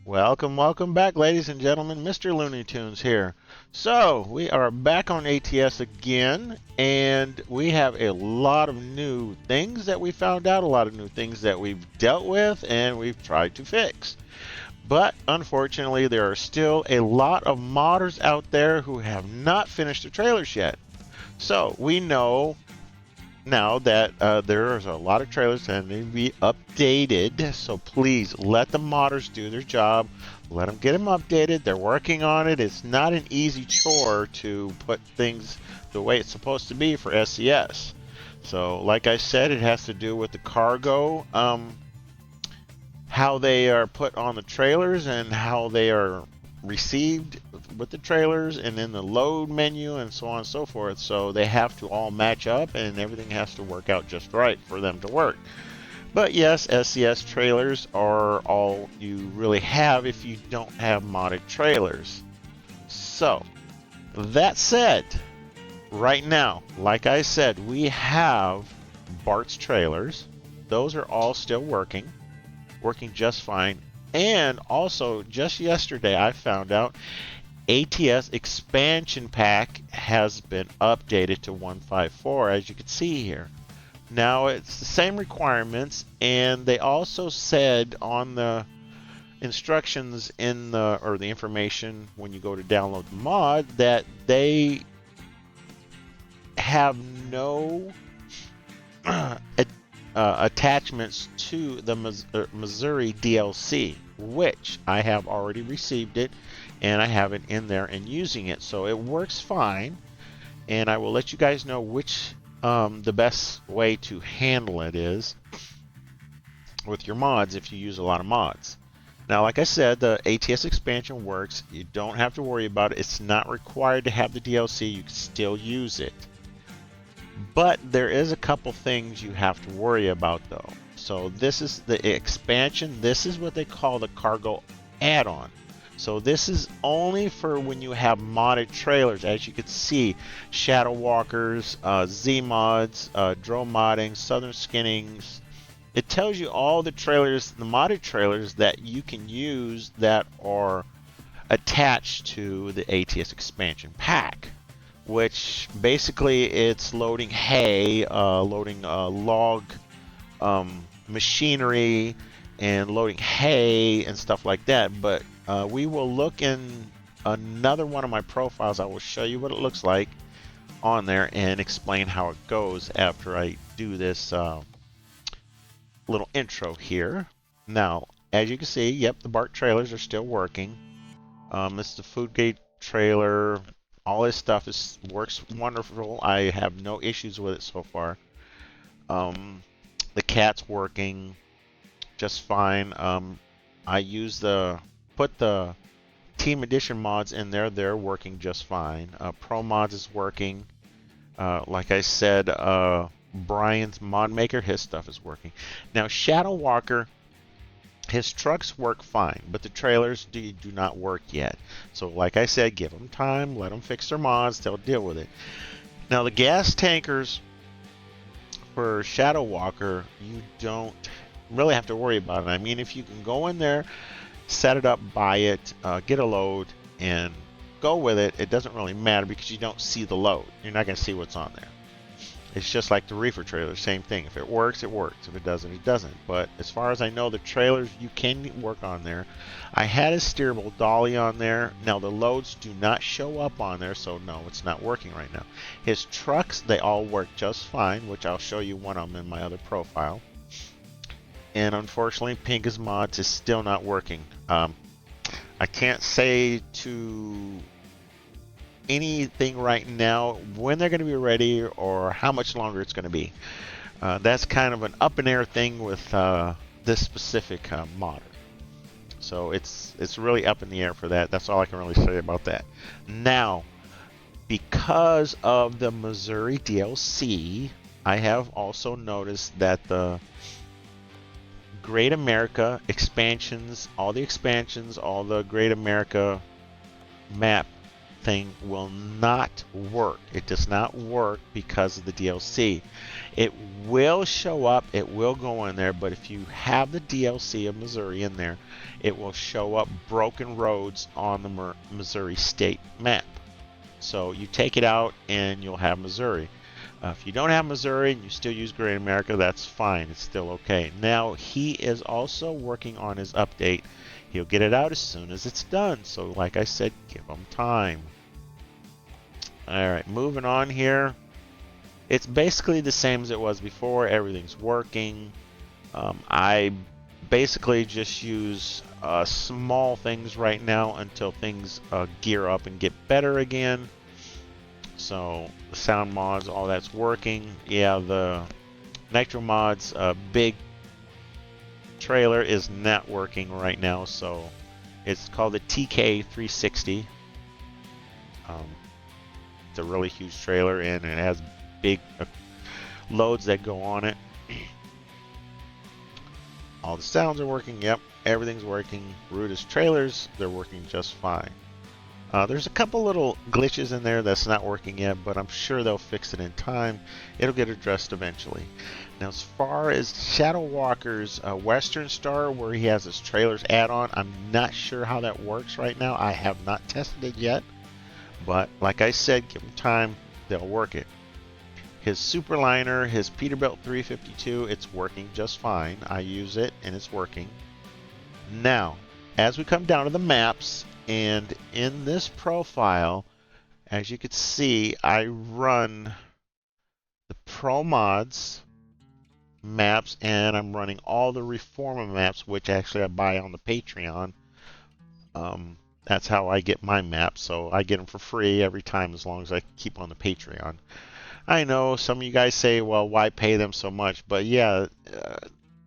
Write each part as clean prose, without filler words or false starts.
Welcome back, ladies and gentlemen. Mr. Looney Tunes here. So, we are back on ATS again, and we have a lot of new things that we found out, a lot of new things that we've dealt with, and we've tried to fix. But unfortunately, there are still a lot of modders out there who have not finished the trailers yet. So, we know now that there's a lot of trailers that need to be updated. So please let the modders do their job. Let them get them updated. They're working on it. It's not an easy chore to put things the way it's supposed to be for SCS. So, like I said, it has to do with the cargo, how they are put on the trailers and how they are received with the trailers and in the load menu and so on and so forth. So they have to all match up and everything has to work out just right for them to work. But yes, SCS trailers are all you really have if you don't have modded trailers. So, that said, right now, like I said, we have B4rts trailers. Those are all still working just fine. And also, just yesterday, I found out ATS expansion pack has been updated to 1.5.4, as you can see here. Now, it's the same requirements, and they also said on the instructions in the, or the information when you go to download the mod, that they have no attachments to the Missouri DLC, which I have already received it and I have it in there and using it, so it works fine. And I will let you guys know which the best way to handle it is with your mods if you use a lot of mods. Now, like I said, the ATS expansion works. You don't have to worry about it. It's not required to have the DLC. You can still use it. But there is a couple things you have to worry about though. So this is the expansion. This is what they call the cargo add-on. So this is only for when you have modded trailers. As you can see, Shadow Walkers, Z mods, Dro modding, Southern Skinnings. It tells you all the trailers, the modded trailers that you can use that are attached to the ATS expansion pack, which basically it's loading hay, loading log machinery, and loading hay and stuff like that. But we will look in another one of my profiles. I will show you what it looks like on there and explain how it goes after I do this little intro here. Now, as you can see, yep, the B4rts trailers are still working. This is the food gate trailer. All this stuff works wonderful. I have no issues with it so far. The cat's working just fine. I put the Team Edition mods in there. They're working just fine. Pro mods is working. Like I said, Brian's mod maker, his stuff is working. Now, Shadow Walker, his trucks work fine, but the trailers do not work yet. So like I said, give them time, let them fix their mods, they'll deal with it. Now the gas tankers for Shadow Walker, you don't really have to worry about it. I mean, if you can go in there, set it up, buy it, get a load, and go with it, it doesn't really matter because you don't see the load. You're not going to see what's on there. It's just like the reefer trailer, same thing. If it works, it works. If it doesn't, it doesn't. But as far as I know, the trailers, you can work on there. I had a steerable dolly on there. Now, the loads do not show up on there, so no, it's not working right now. His trucks, they all work just fine, which I'll show you one of them in my other profile. And unfortunately, Pinka's mods is still not working. I can't say to anything right now when they're going to be ready or how much longer it's going to be. That's kind of an up in air thing with this specific modder. So it's really up in the air for that. That's all I can really say about that. Now, because of the Missouri DLC, I have also noticed that the Great America expansions, all the Great America map thing will not work. It does not work because of the DLC. It will show up, it will go in there, but if you have the DLC of Missouri in there, it will show up broken roads on the Missouri state map. So you take it out and you'll have Missouri. If you don't have Missouri and you still use Great America, that's fine. It's still okay. Now, he is also working on his update. He'll get it out as soon as it's done. So, like I said, give him time. All right, moving on here. It's basically the same as it was before. Everything's working. I basically just use small things right now until things gear up and get better again. So the sound mods, all that's working. Yeah, the Nitro mods big trailer is not working right now, so it's called the TK360. It's a really huge trailer and it has big loads that go on it. All the sounds are working. Yep, everything's working. Rudis trailers, they're working just fine. There's a couple little glitches in there that's not working yet, but I'm sure they'll fix it in time. It'll get addressed eventually. Now, as far as Shadow Walker's Western Star, where he has his trailers add-on, I'm not sure how that works right now. I have not tested it yet, but like I said, give them time, they'll work it. His Superliner, his Peterbilt 352, it's working just fine. I use it and it's working. Now, as we come down to the maps, and in this profile, as you can see, I run the Pro Mods maps, and I'm running all the Reformer maps, which actually I buy on the Patreon. That's how I get my maps, so I get them for free every time as long as I keep on the Patreon. I know some of you guys say, well, why pay them so much? But yeah,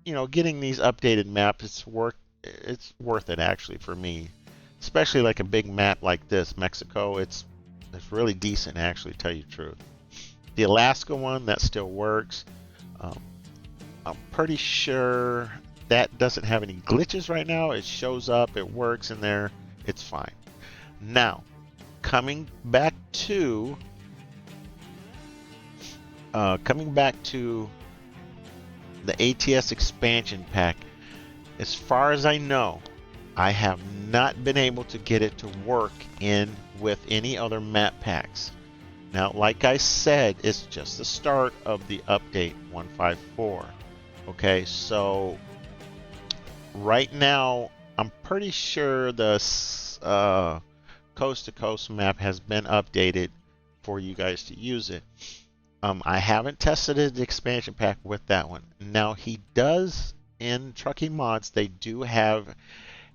you know, getting these updated maps, it's worth it actually for me. Especially like a big map like this, Mexico, it's really decent actually, to tell you the truth. The Alaska one, that still works. I'm pretty sure that doesn't have any glitches right now. It shows up, it works in there, it's fine. Now, coming back to the ATS expansion pack, as far as I know, I have not been able to get it to work in with any other map packs. Now, like I said, it's just the start of the update 154. Okay, so right now, I'm pretty sure the coast to coast map has been updated for you guys to use it. I haven't tested the expansion pack with that one. Now, he does, in Trucking Mods, they do have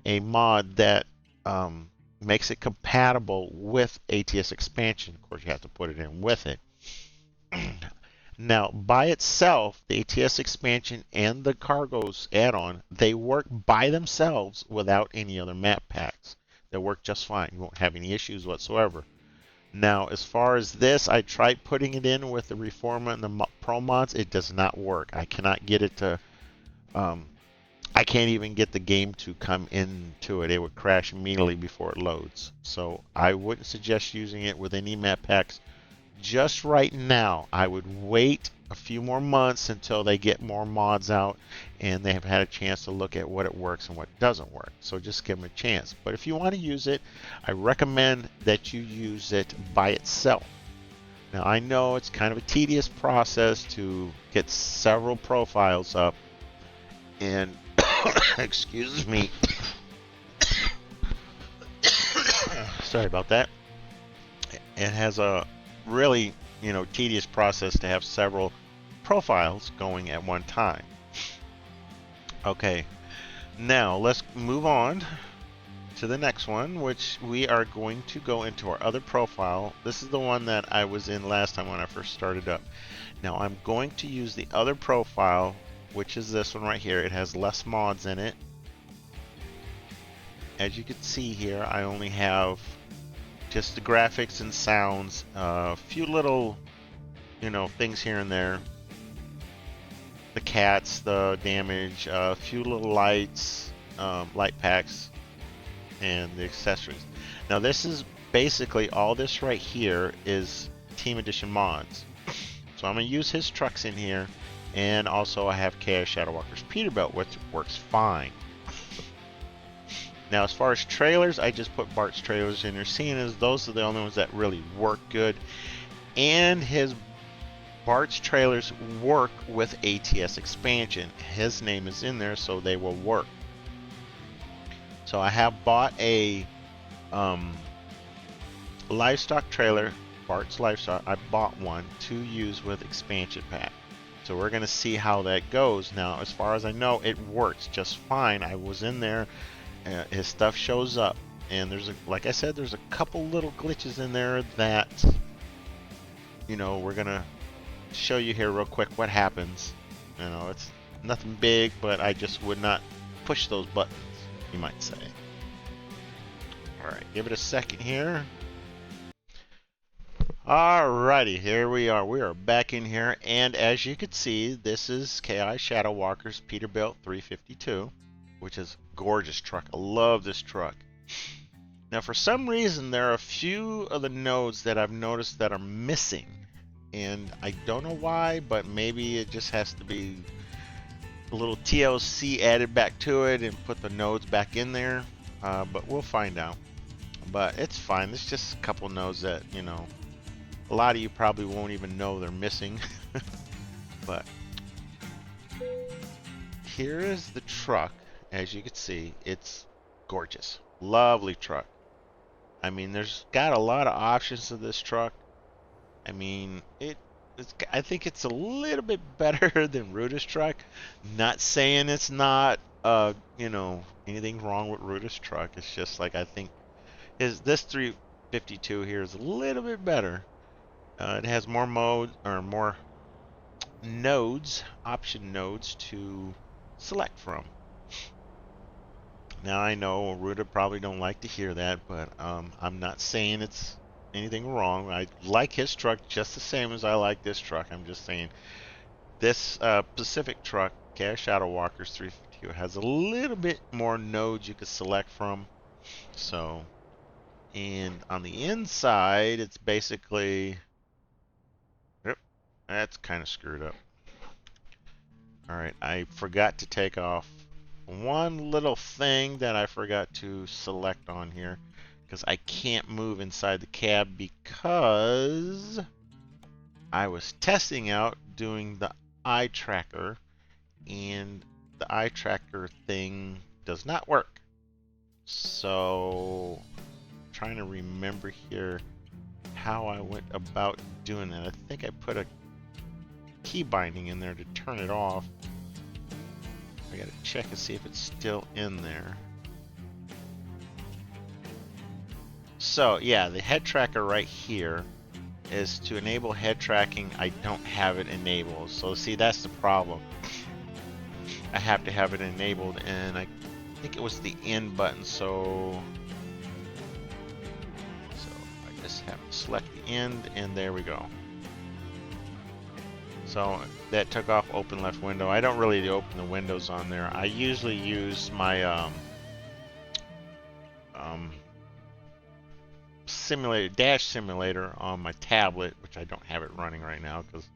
a mod that makes it compatible with ATS expansion. Of course, you have to put it in with it. Now, by itself, the ATS expansion and the Cargo's add-on, they work by themselves without any other map packs. They work just fine. You won't have any issues whatsoever. Now, as far as this, I tried putting it in with the Reformer and the Pro Mods. It does not work. I cannot get it to... I can't even get the game to come into it. It would crash immediately before it loads. So I wouldn't suggest using it with any map packs just right now. I would wait a few more months until they get more mods out and they have had a chance to look at what it works and what doesn't work. So just give them a chance. But if you want to use it, I recommend that you use it by itself. Now, I know it's kind of a tedious process to get several profiles up, and excuse me, sorry about that. It has a really, tedious process to have several profiles going at one time. Okay, now let's move on to the next one, which we are going to go into our other profile. This is the one that I was in last time when I first started up. Now I'm going to use the other profile, which is this one right here. It has less mods in it. As you can see here, I only have just the graphics and sounds, a few little, things here and there. The cats, the damage, a few little lights, light packs, and the accessories. Now this is basically all this right here is Team Edition mods. So I'm going to use his trucks in here, and also I have Chaos Shadow Walker's Peterbilt, which works fine. Now as far as trailers, I just put Bart's trailers in there, seeing as those are the only ones that really work good. And his Bart's trailers work with ATS expansion. His name is in there, so they will work. So I have bought a livestock trailer, Bart's Livestock. I bought one to use with expansion pack. So we're going to see how that goes. Now, as far as I know, it works just fine. I was in there. His stuff shows up. And there's, like I said, there's a couple little glitches in there that, you know, we're going to show you here real quick what happens. You know, it's nothing big, but I just would not push those buttons, you might say. Alright, give it a second here. Alrighty, here we are. We are back in here, and as you can see, this is KI Shadow Walker's Peterbilt 352, which is a gorgeous truck. I love this truck. Now, for some reason, there are a few of the nodes that I've noticed that are missing, and I don't know why, but maybe it just has to be a little TLC added back to it and put the nodes back in there, but we'll find out. But it's fine. It's just a couple nodes that, you know, a lot of you probably won't even know they're missing. But here is the truck. As you can see, it's gorgeous. Lovely truck. I mean, there's got a lot of options to this truck. I mean, I think it's a little bit better than Ruda's truck. Not saying it's not, you know, anything wrong with Ruda's truck. It's just like, I think this 352 here is a little bit better. It has more modes, or more nodes, option nodes to select from. Now I know Ruda probably don't like to hear that, but I'm not saying it's anything wrong. I like his truck just the same as I like this truck. I'm just saying this Pacific truck, Chaos Shadow Walker's 352, has a little bit more nodes you could select from. So, and on the inside, it's basically, yep, that's kind of screwed up. Alright, I forgot to take off one little thing that I forgot to select on here, because I can't move inside the cab because I was testing out doing the eye tracker, and the eye tracker thing does not work. So I'm trying to remember here how I went about doing that. I think I put a key binding in there to turn it off. I gotta check and see if it's still in there. So yeah, the head tracker right here is to enable head tracking. I don't have it enabled, so see, that's the problem. I have to have it enabled, and I think it was the end button, so I just have to select the end, and there we go. So that took off open left window. I don't really open the windows on there. I usually use my dash simulator on my tablet, which I don't have it running right now because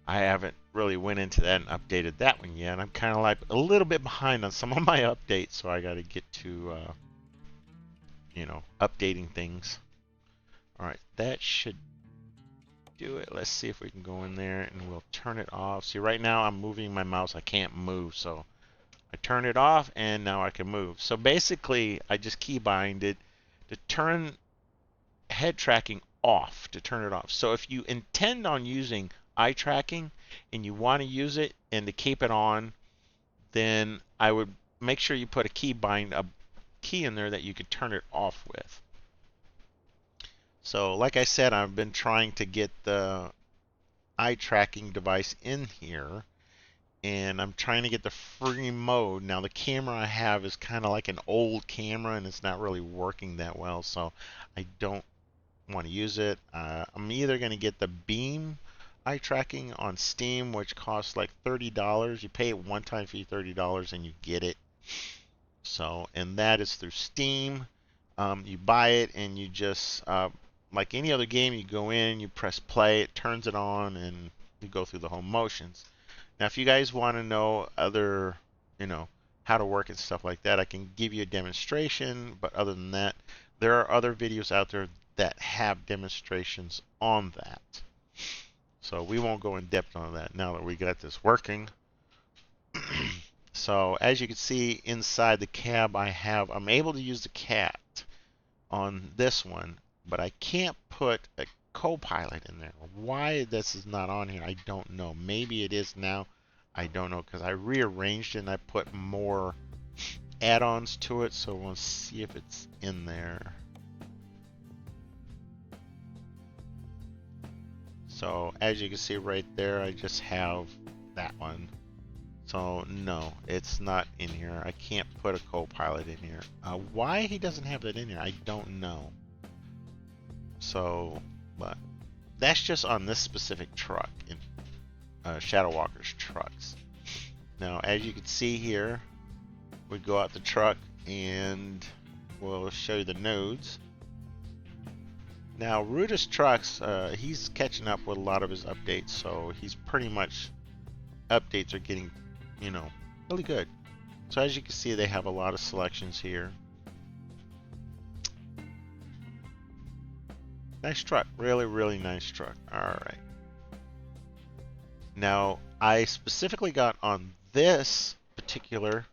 I haven't really went into that and updated that one yet. I'm kind of like a little bit behind on some of my updates, so I got to get to you know, updating things. All right, that should do it. Let's see if we can go in there and we'll turn it off. See, right now I'm moving my mouse. I can't move, so I turn it off and now I can move. So basically, I just keybind it to turn head tracking off, to turn it off. So if you intend on using eye tracking and you want to use it and to keep it on, then I would make sure you put a key in there that you could turn it off with. So like I said, I've been trying to get the eye tracking device in here, and I'm trying to get the free mode. Now the camera I have is kind of like an old camera and it's not really working that well, so I don't want to use it. I'm either going to get the Beam eye tracking on Steam, which costs like $30. You pay a one-time fee, $30, and you get it. So, and that is through Steam. You buy it and you just, like any other game, you go in, you press play, it turns it on, and you go through the whole motions. Now, if you guys want to know other, how to work and stuff like that, I can give you a demonstration, but other than that, there are other videos out there that have demonstrations on that. So we won't go in depth on that now that we got this working. So as you can see inside the cab, I'm able to use the cat on this one, but I can't put a co-pilot in there. Why this is not on here, I don't know. Maybe it is now. I don't know, because I rearranged it and I put more add-ons to it, so we'll see if it's in there. So as you can see right there, I just have that one. So no, it's not in here. I can't put a co-pilot in here. Why he doesn't have that in here, I don't know. So, but that's just on this specific truck in Shadow Walker's trucks. Now, as you can see here, we go out the truck and we'll show you the nodes. Now, Ruta's trucks, he's catching up with a lot of his updates, so he's pretty much, updates are getting, really good. So as you can see, they have a lot of selections here. Nice truck, really, really nice truck. All right. Now, I specifically got on this particular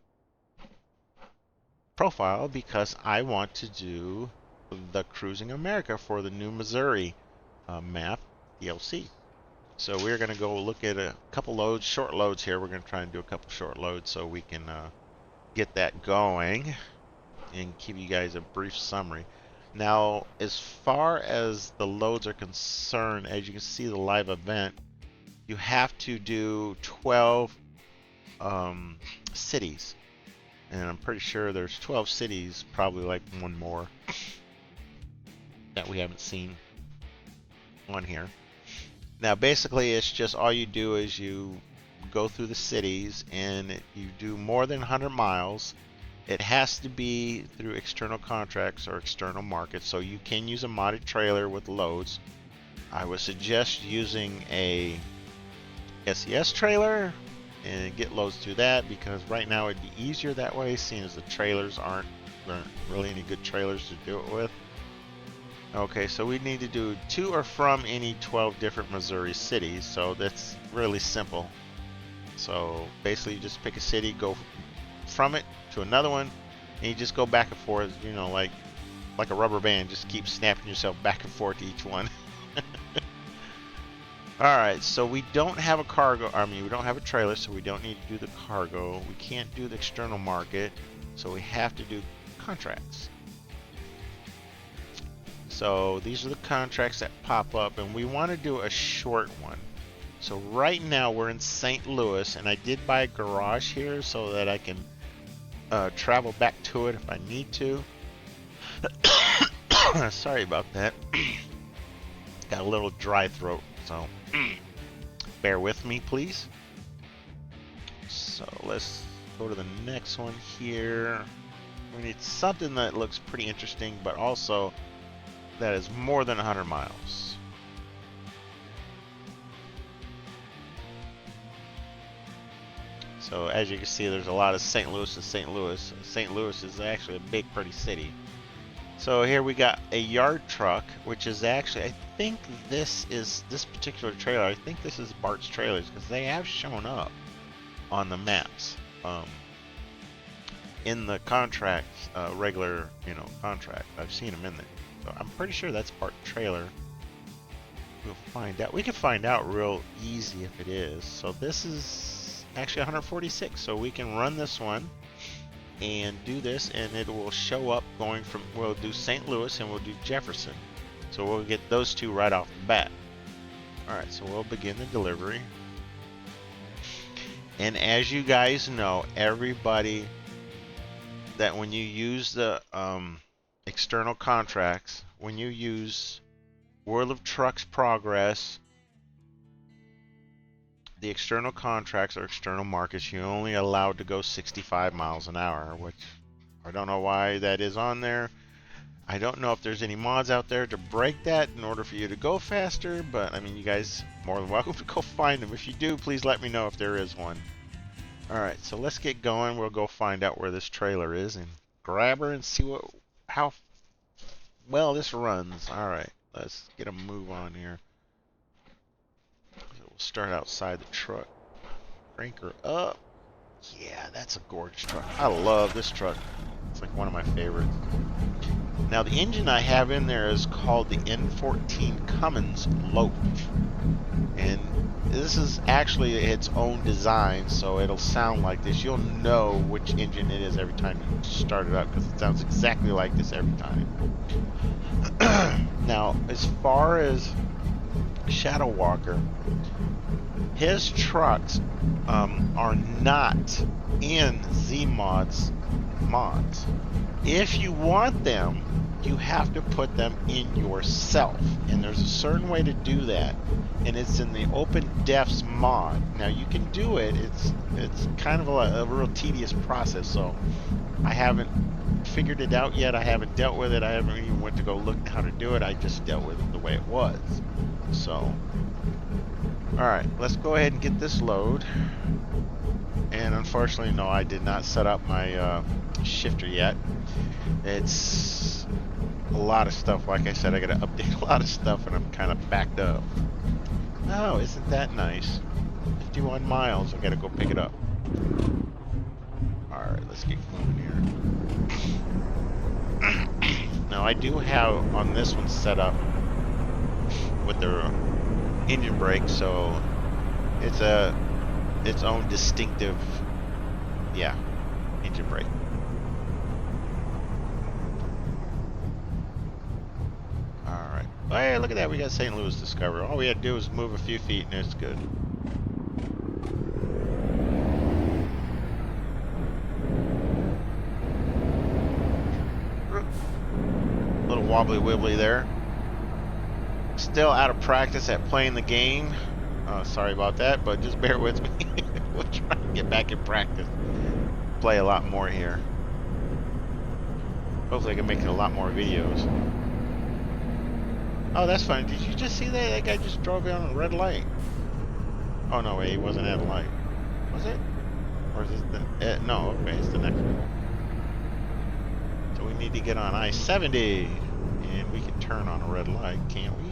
profile because I want to do the Cruising America for the new Missouri map DLC. So we're going to go look at a couple loads, short loads here. We're going to try and do a couple short loads so we can get that going and give you guys a brief summary. Now, as far as the loads are concerned, as you can see the live event, you have to do 12 cities. And I'm pretty sure there's 12 cities, probably like one more that we haven't seen on here. Now, basically, it's just all you do is you go through the cities and you do more than 100 miles. It has to be through external contracts or external markets, so you can use a modded trailer with loads. I would suggest using a SES trailer and get loads through that, because right now it'd be easier that way, seeing as the trailers aren't really any good trailers to do it with. Okay, so we need to do to or from any 12 different Missouri cities, so that's really simple. So basically you just pick a city, go from it to another one, and you just go back and forth, like a rubber band, just keep snapping yourself back and forth to each one. Alright, so we don't have a cargo, we don't have a trailer, so we don't need to do the cargo. We can't do the external market, so we have to do contracts. So these are the contracts that pop up, and we want to do a short one. So right now we're in St. Louis, and I did buy a garage here so that I can travel back to it if I need to. Sorry about that. Got a little dry throat, so bear with me, please. So let's go to the next one here. We need something that looks pretty interesting, but also that is more than 100 miles. So as you can see, there's a lot of St. Louis and St. Louis. St. Louis is actually a big, pretty city. So here we got a yard truck, which is actually, I think this particular trailer, I think this is B4rts trailers, because they have shown up on the maps. In the contract, regular, contract. I've seen them in there. So I'm pretty sure that's B4rts trailer. We'll find out. We can find out real easy if it is. So this is actually 146. So we can run this one and do this, and it will show up going from, we'll do St. Louis and we'll do Jefferson. So we'll get those two right off the bat. Alright, so we'll begin the delivery. And as you guys know, everybody, that when you use the external contracts, when you use World of Trucks Progress, the external contracts or external markets, you're only allowed to go 65 miles an hour, which I don't know why that is on there. I don't know if there's any mods out there to break that in order for you to go faster, but I mean, you guys are more than welcome to go find them. If you do, please let me know if there is one. Alright, so let's get going. We'll go find out where this trailer is and grab her and see how well this runs. Alright, let's get a move on here. We'll start outside the truck. Crank her up. Yeah, that's a gorgeous truck. I love this truck. It's like one of my favorites. Now the engine I have in there is called the N14 Cummins Loach. And this is actually its own design, so it'll sound like this. You'll know which engine it is every time you start it up because it sounds exactly like this every time. Now, as far as Shadow Walker, his trucks are not in Z-Mod's mods. If you want them, you have to put them in yourself, and there's a certain way to do that, and it's in the Open Defs mod. Now you can do it. It's kind of a real tedious process, so I haven't figured it out yet. I haven't dealt with it. I haven't even went to go look how to do it. I just dealt with it the way it was. So alright, let's go ahead and get this load. And unfortunately, no, I did not set up my shifter yet. It's a lot of stuff. Like I said, I gotta update a lot of stuff, and I'm kind of backed up. Oh, isn't that nice? 51 miles. I gotta go pick it up. Alright, let's get going here. Now, I do have on this one set up with the engine brake, so it's its own distinctive, yeah, engine brake. Alright. Hey, look at that, we got St. Louis discovered. All we had to do was move a few feet and it's good. A little wobbly wibbly there. Still out of practice at playing the game. Sorry about that, but just bear with me. We'll try to get back in practice. Play a lot more here. Hopefully I can make a lot more videos. Oh, that's funny. Did you just see that? That guy just drove in on a red light. Oh, no, wait. He wasn't at a light. Was it? Or is it the... no, okay. It's the next one. So we need to get on I-70. And we can turn on a red light, can't we?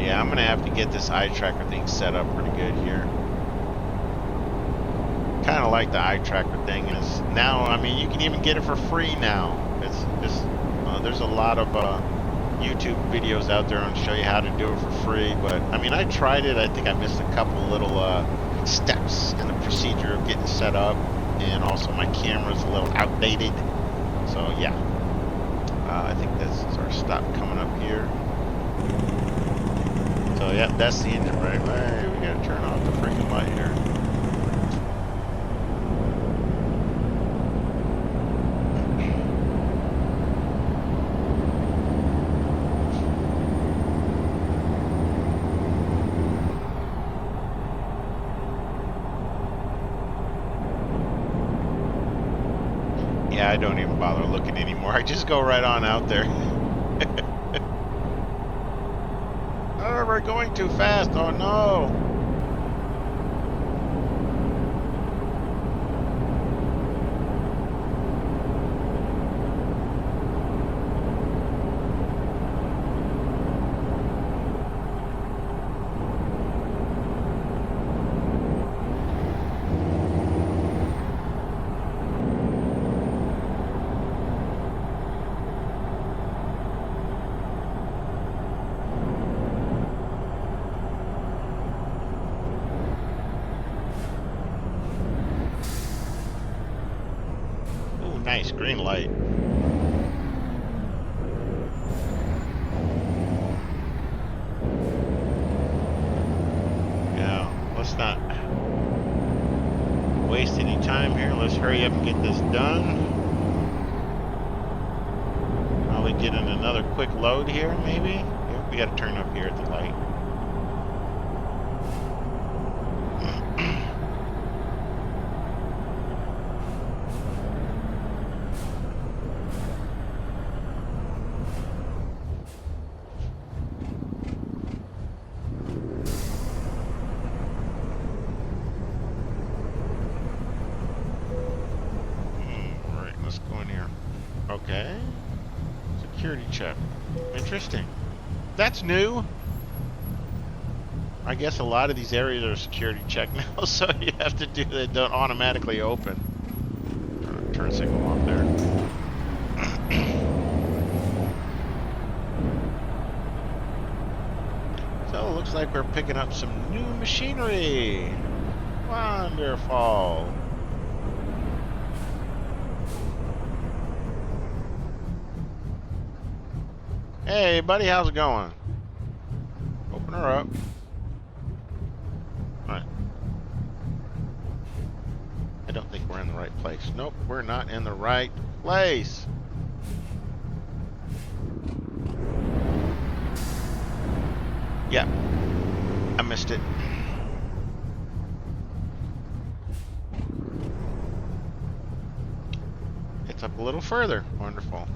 Yeah, I'm gonna have to get this eye tracker thing set up pretty good here. Kind of like the eye tracker thing is now. I mean, you can even get it for free now. It's just there's a lot of YouTube videos out there on show you how to do it for free. But I mean, I tried it. I think I missed a couple little steps in the procedure of getting set up, and also my camera's a little outdated. So yeah, I think this is our stop coming up here. So yeah, that's the engine brake. Hey, we gotta turn off the freaking light here. Yeah, I don't even bother looking anymore. I just go right on out there. Oh, we're going too fast. Oh no. Nice, green light. Yeah, let's not waste any time here. Let's hurry up and get this done. Probably get in another quick load here, maybe. Yep, we got to turn up here at the light. Alright, let's go in here. Okay. Security check. Interesting. That's new. I guess a lot of these areas are security check now, so you have to do they don't automatically open. Turn signal off there. So it looks like we're picking up some new machinery. Wonderful. Hey buddy, how's it going? Open her up. Alright. I don't think we're in the right place. Nope, we're not in the right place. Yeah, I missed it. It's up a little further. Wonderful.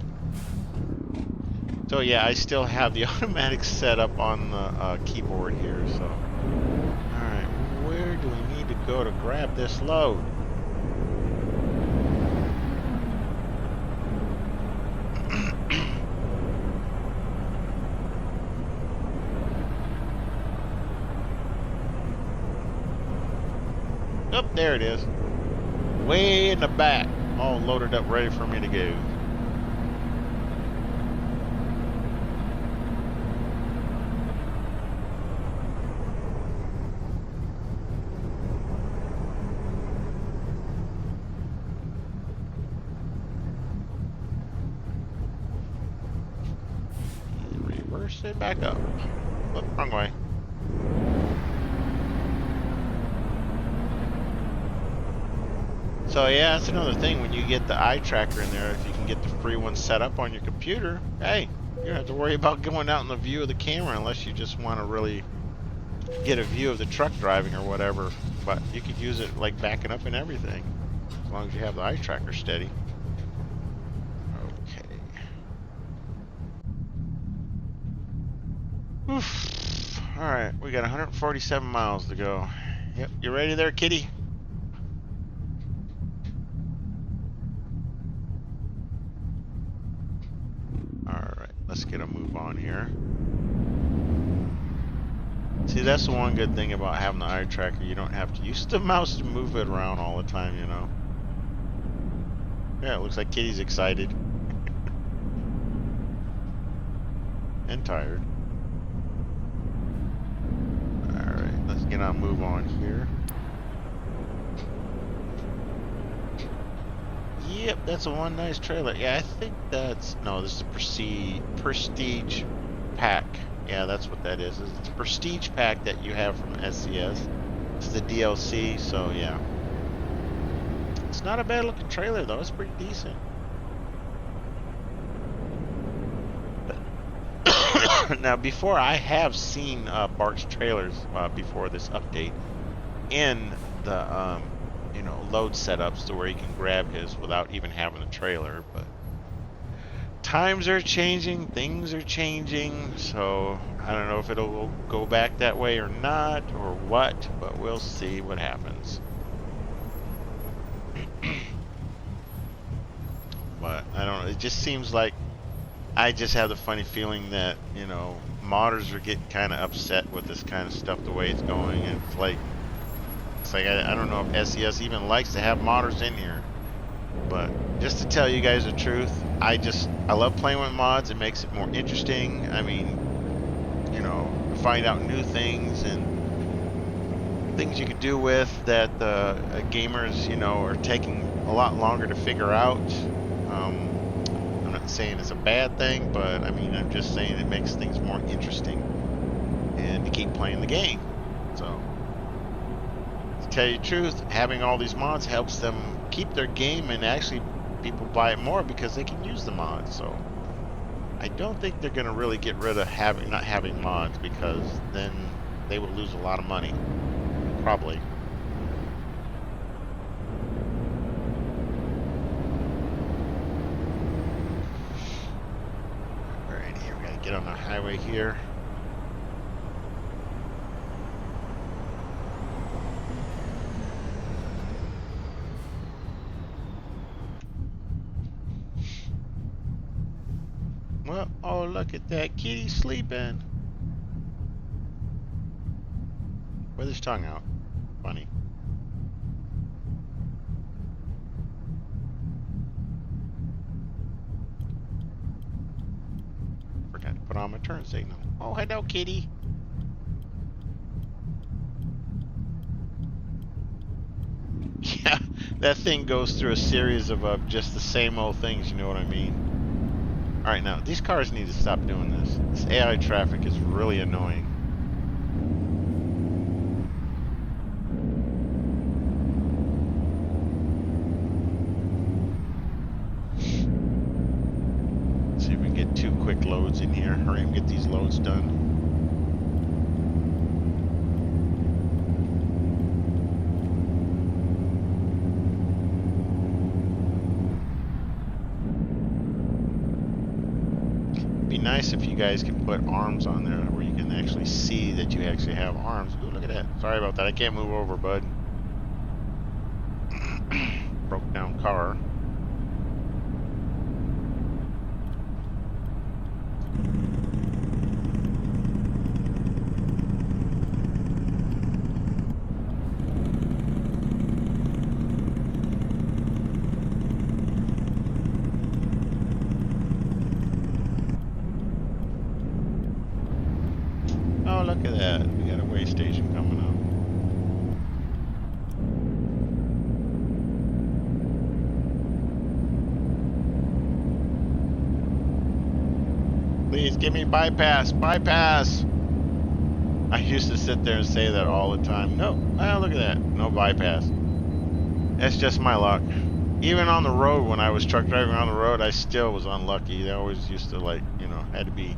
So yeah, I still have the automatic setup on the keyboard here. So, all right, where do we need to go to grab this load? Oh, there it is. Way in the back, all loaded up, ready for me to go. Reverse it back up. Look, wrong way. So yeah, that's another thing. When you get the eye tracker in there, if you can get the free one set up on your computer, hey, you don't have to worry about going out in the view of the camera unless you just want to really get a view of the truck driving or whatever. But you could use it like backing up and everything, as long as you have the eye tracker steady. Okay. Oof. All right, we got 147 miles to go. Yep, you ready there, kitty? Let's get a move on here. See, that's the one good thing about having the eye tracker. You don't have to use the mouse to move it around all the time, you know. Yeah, it looks like Kitty's excited. And tired. Alright, let's get on move on here. Yep, that's a one nice trailer. Yeah, I think that's... No, this is a Prestige pack. Yeah, that's what that is. It's a Prestige pack that you have from SCS. It's the DLC, so yeah. It's not a bad looking trailer, though. It's pretty decent. Now, before, I have seen Bart's trailers before this update in the... you know, load setups to where you can grab his without even having a trailer, but times are changing, things are changing, so I don't know if it'll go back that way or not, or what, but we'll see what happens. But I don't know, it just seems like I just have the funny feeling that, you know, modders are getting kind of upset with this kind of stuff the way it's going, and it's like I don't know if SCS even likes to have modders in here. But just to tell you guys the truth, I love playing with mods. It makes it more interesting. I mean, you know, find out new things and things you can do with that gamers, you know, are taking a lot longer to figure out. I'm not saying it's a bad thing, but I mean, I'm just saying it makes things more interesting and to keep playing the game. So, to tell you the truth, having all these mods helps them keep their game, and actually people buy it more because they can use the mods. So, I don't think they're going to really get rid of not having mods, because then they would lose a lot of money. Probably. Alright, here we got to get on the highway here. Well, oh, look at that kitty sleeping with his tongue out. Funny. Forgot to put on my turn signal. Oh, hello, kitty. Yeah, that thing goes through a series of just the same old things, you know what I mean? Alright, now, these cars need to stop doing this. This AI traffic is really annoying. Let's see if we can get 2 quick loads in here. Hurry up and get these loads done. Nice if you guys can put arms on there where you can actually see that you actually have arms. Ooh, look at that. Sorry about that. I can't move over, bud. Broke down car. Oh, look at that. We got a way station coming up. Please give me bypass. Bypass. I used to sit there and say that all the time. No. Oh, look at that. No bypass. That's just my luck. Even on the road, when I was truck driving on the road, I still was unlucky. They always used to, like, you know, had to be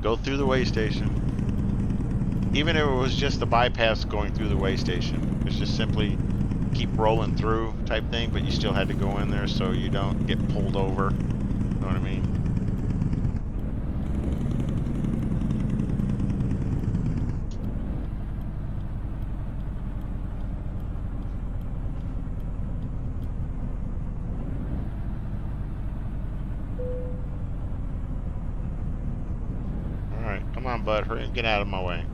go through the way station. Even if it was just the bypass going through the way station. It's just simply keep rolling through type thing, but you still had to go in there so you don't get pulled over. You know what I mean? Alright, come on, bud. Hurry and get out of my way.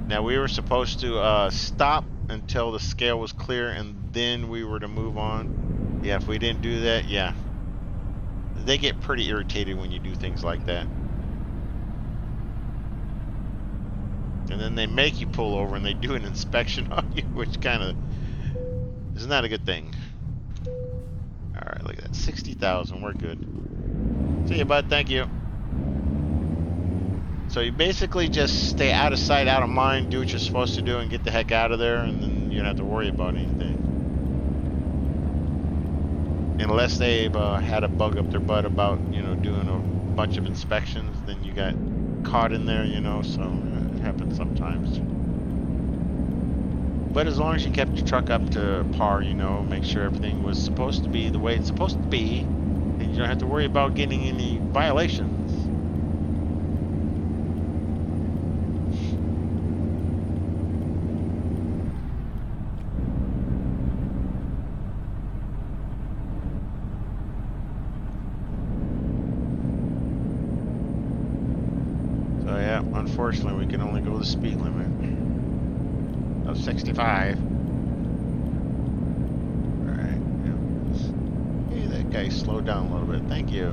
Now, we were supposed to stop until the scale was clear, and then we were to move on. Yeah, if we didn't do that, yeah. They get pretty irritated when you do things like that. And then they make you pull over and they do an inspection on you, which kind of is not a good thing. Alright, look at that. 60,000. We're good. See you, bud. Thank you. So you basically just stay out of sight, out of mind, do what you're supposed to do, and get the heck out of there, and then you don't have to worry about anything. Unless they've had a bug up their butt about, you know, doing a bunch of inspections, then you got caught in there, you know, so it happens sometimes. But as long as you kept your truck up to par, you know, make sure everything was supposed to be the way it's supposed to be, and you don't have to worry about getting any violations. So yeah, unfortunately we can only go the speed limit of 65. Alright, yeah. Hey, that guy slowed down a little bit. Thank you.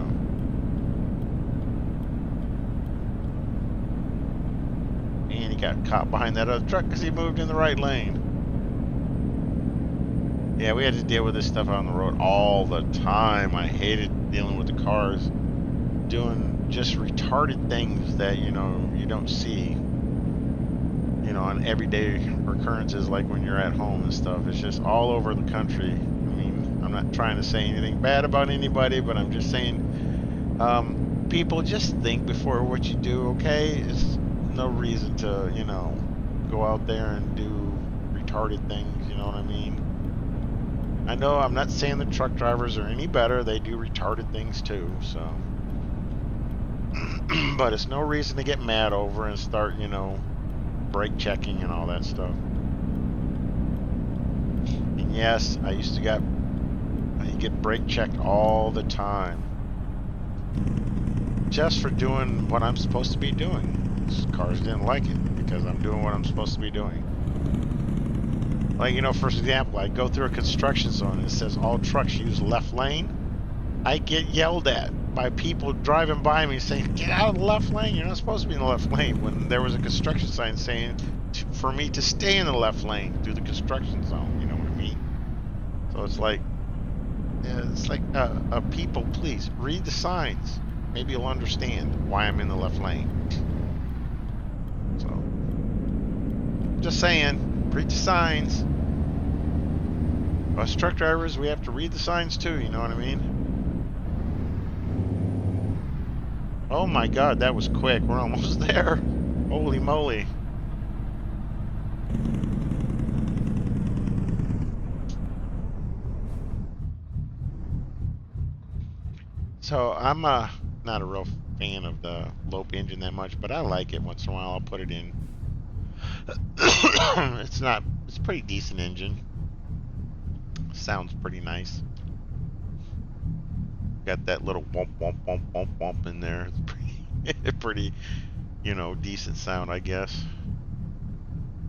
And he got caught behind that other truck because he moved in the right lane. Yeah, we had to deal with this stuff on the road all the time. I hated dealing with the cars doing just retarded things that, you know, you don't see, you know, on everyday occurrences like when you're at home and stuff. It's just all over the country. I mean, I'm not trying to say anything bad about anybody, but I'm just saying, people just think before what you do, okay? It's no reason to, you know, go out there and do retarded things, you know what I mean? I know I'm not saying the truck drivers are any better. They do retarded things too, so. But it's no reason to get mad over and start, you know, brake checking and all that stuff. And yes, I get brake checked all the time. Just for doing what I'm supposed to be doing. These cars didn't like it because I'm doing what I'm supposed to be doing. Like, you know, for example, I go through a construction zone and it says all trucks use left lane. I get yelled at by people driving by me saying, get out of the left lane. You're not supposed to be in the left lane, when there was a construction sign saying for me to stay in the left lane through the construction zone. You know what I mean? So it's like, people, please read the signs. Maybe you'll understand why I'm in the left lane. So, just saying, read the signs. Us truck drivers, we have to read the signs too, you know what I mean? Oh my God, that was quick. We're almost there. Holy moly. So I'm not a real fan of the Lope engine that much, but I like it. Once in a while I'll put it in. It's a pretty decent engine. Sounds pretty nice. Got that little womp womp womp womp womp in there. It's pretty, you know, decent sound, I guess.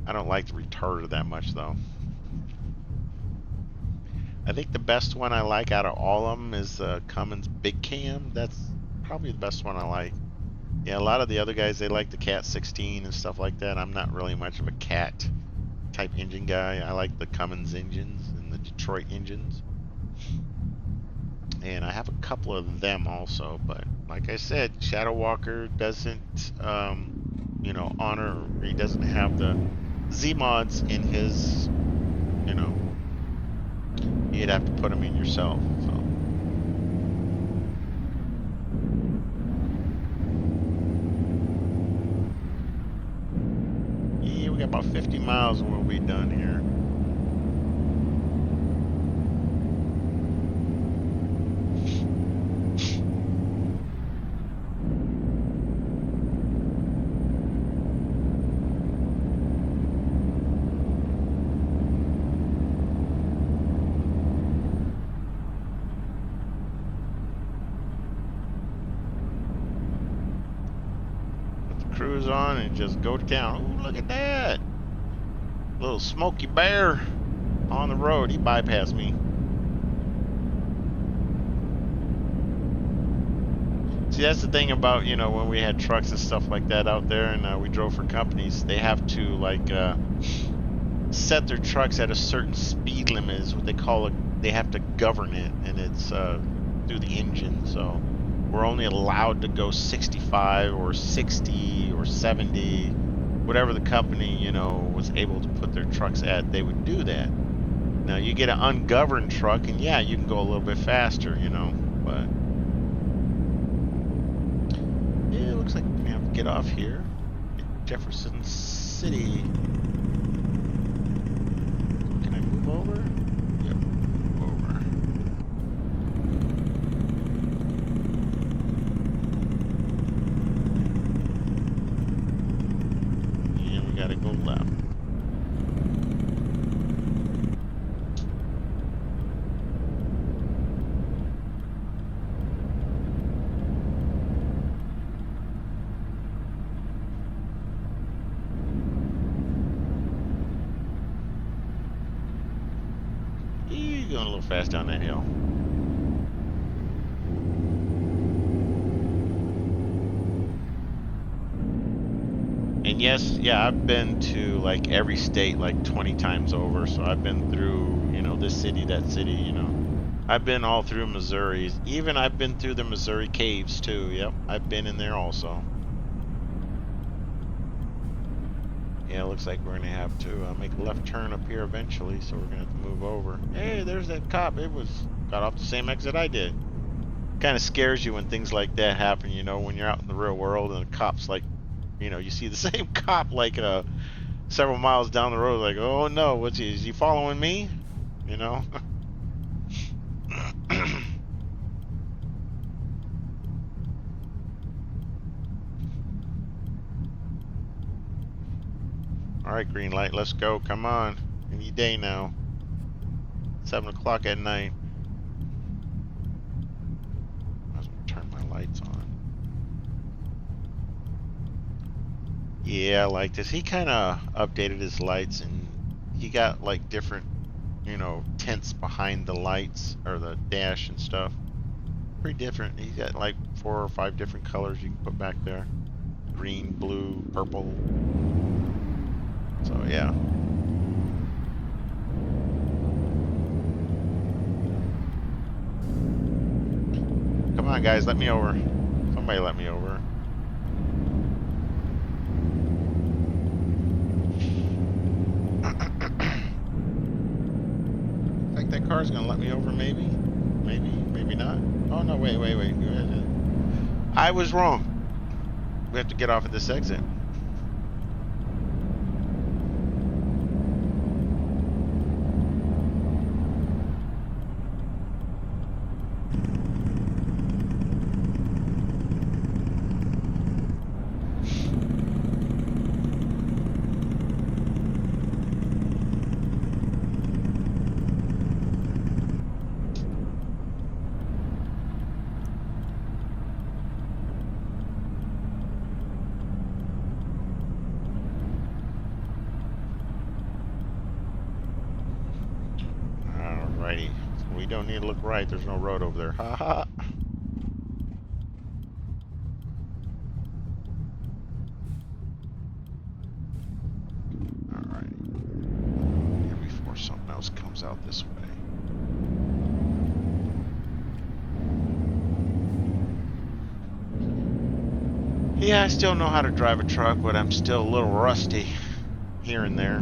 I don't like the retarder that much though. I think the best one I like out of all of them is Cummins Big Cam. That's probably the best one I like. Yeah, a lot of the other guys, they like the Cat 16 and stuff like that. I'm not really much of a Cat type engine guy. I like the Cummins engines and the Detroit engines. And I have a couple of them also, but like I said, Shadow Walker doesn't, you know, honor, he doesn't have the Z mods in his, you know, you'd have to put them in yourself, so. Yeah, we got about 50 miles and we'll be done here. Cruise on and just go to town. Oh, look at that. Little Smoky Bear on the road. He bypassed me. See, that's the thing about, you know, when we had trucks and stuff like that out there and we drove for companies, they have to, like, set their trucks at a certain speed limit is what they call it. They have to govern it, and it's through the engine. So we're only allowed to go 65 or 60 or 70, whatever the company, you know, was able to put their trucks at, they would do that. Now you get an ungoverned truck and yeah, you can go a little bit faster, you know, but yeah, it looks like we have to get off here at Jefferson City. Can I move over? Yep, move over. Gotta go left. You're going a little fast down that hill. And Yes, yeah, I've been to like every state like 20 times over. So I've been through, you know, this city, that city, you know. I've been all through Missouri. Even I've been through the Missouri caves too. Yep, I've been in there also. Yeah, it looks like we're gonna have to make a left turn up here eventually, so we're gonna have to move over. Hey, there's that cop. It got off the same exit I did. Kind of scares you when things like that happen, you know, when you're out in the real world and the cop's like, you know, you see the same cop like several miles down the road, like, oh no, is he following me? You know? All right, green light, let's go. Come on. Any day now. 7 o'clock at night. Might as well turn my lights on. Yeah, I like this. He kind of updated his lights and he got like different, you know, tints behind the lights or the dash and stuff. Pretty different. He's got like 4 or 5 different colors you can put back there. Green, blue, purple. So yeah. Come on guys, let me over. Somebody let me over. I think that car's gonna let me over maybe. Maybe not. Oh no, wait. I was wrong. We have to get off at this exit. Alrighty. So we don't need to look right. There's no road over there. Ha ha. Alrighty. Here before something else comes out this way. Yeah, I still know how to drive a truck, but I'm still a little rusty here and there.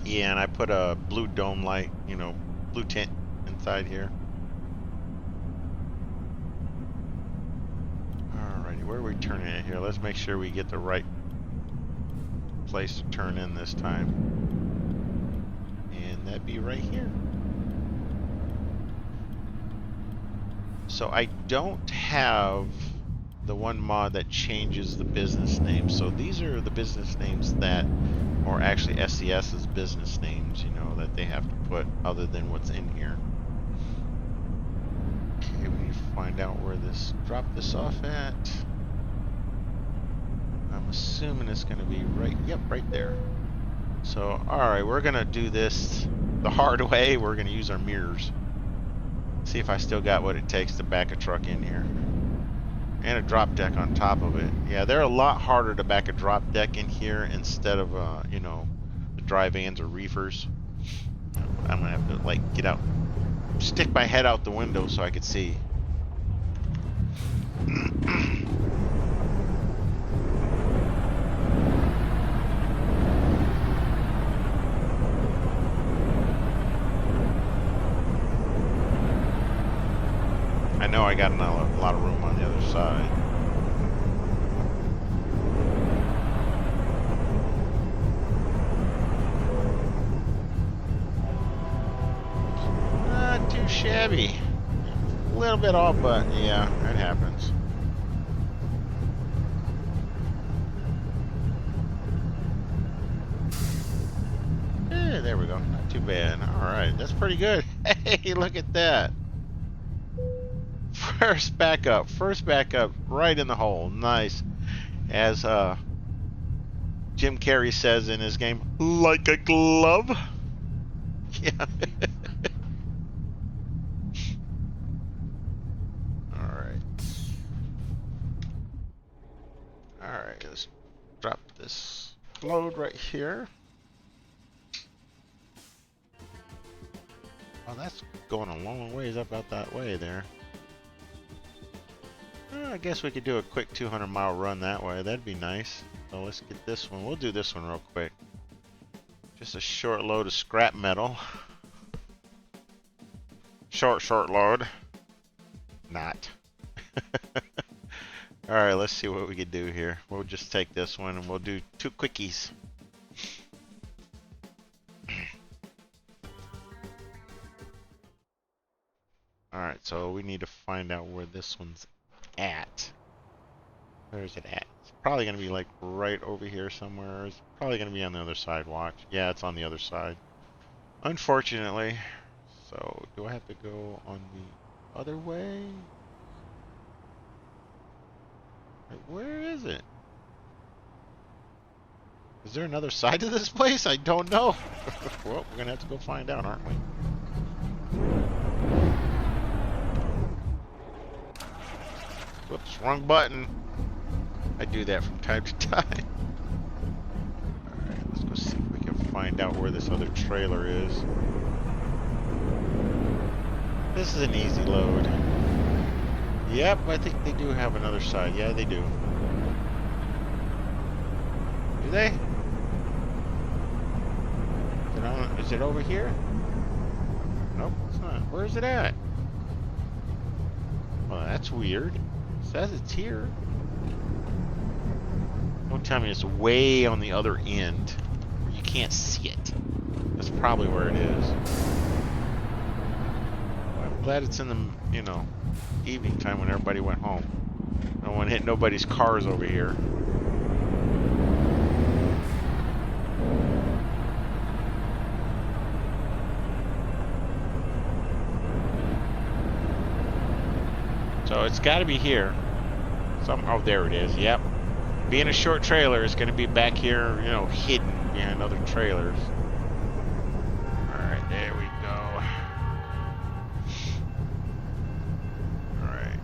Yeah, and I put a blue dome light, you know, blue tint inside here. Alrighty, where are we turning it here? Let's make sure we get the right place to turn in this time. And that'd be right here. So I don't have the one mod that changes the business name. So these are the business names that, or actually SCS's business names, you know, that they have to put other than what's in here. Okay, we need to find out where this, drop this off at. I'm assuming it's going to be right, yep, right there. So, alright, we're going to do this the hard way. We're going to use our mirrors. See if I still got what it takes to back a truck in here. And a drop deck on top of it. Yeah, they're a lot harder to back a drop deck in here instead of, you know, the dry vans or reefers. I'm going to have to, like, get out, stick my head out the window so I could see. I know I got a lot of room on the other side. Not too shabby. A little bit off, but yeah, it happens. Yeah, there we go. Not too bad. Alright, that's pretty good. Hey, look at that. First backup right in the hole. Nice. As Jim Carrey says in his game, like a glove. Yeah. Alright. load right here. Oh, that's going a long ways up out that way there. I guess we could do a quick 200-mile run that way. That'd be nice. So let's get this one. We'll do this one real quick. Just a short load of scrap metal. Short load. Not. Alright, let's see what we can do here. We'll just take this one and we'll do 2 quickies. Alright, so we need to find out where this one's at. Where is it at? It's probably going to be like right over here somewhere. It's probably going to be on the other side, watch. Yeah, it's on the other side. Unfortunately. So, do I have to go on the other way? Where is it? Is there another side to this place? I don't know. Well, we're going to have to go find out, aren't we? Whoops, wrong button. I do that from time to time. Alright, let's go see if we can find out where this other trailer is. This is an easy load. Yep, I think they do have another side. Yeah, they do. Do they? Is it over here? Nope, it's not. Where is it at? Well, that's weird. It says it's here. Don't tell me it's way on the other end where you can't see it. That's probably where it is. Well, I'm glad it's in the, you know, evening time when everybody went home. I don't want to hit nobody's cars over here. So it's got to be here. Oh, there it is. Yep. Being a short trailer is going to be back here, you know, hidden behind other trailers. Alright, there we go. Alright.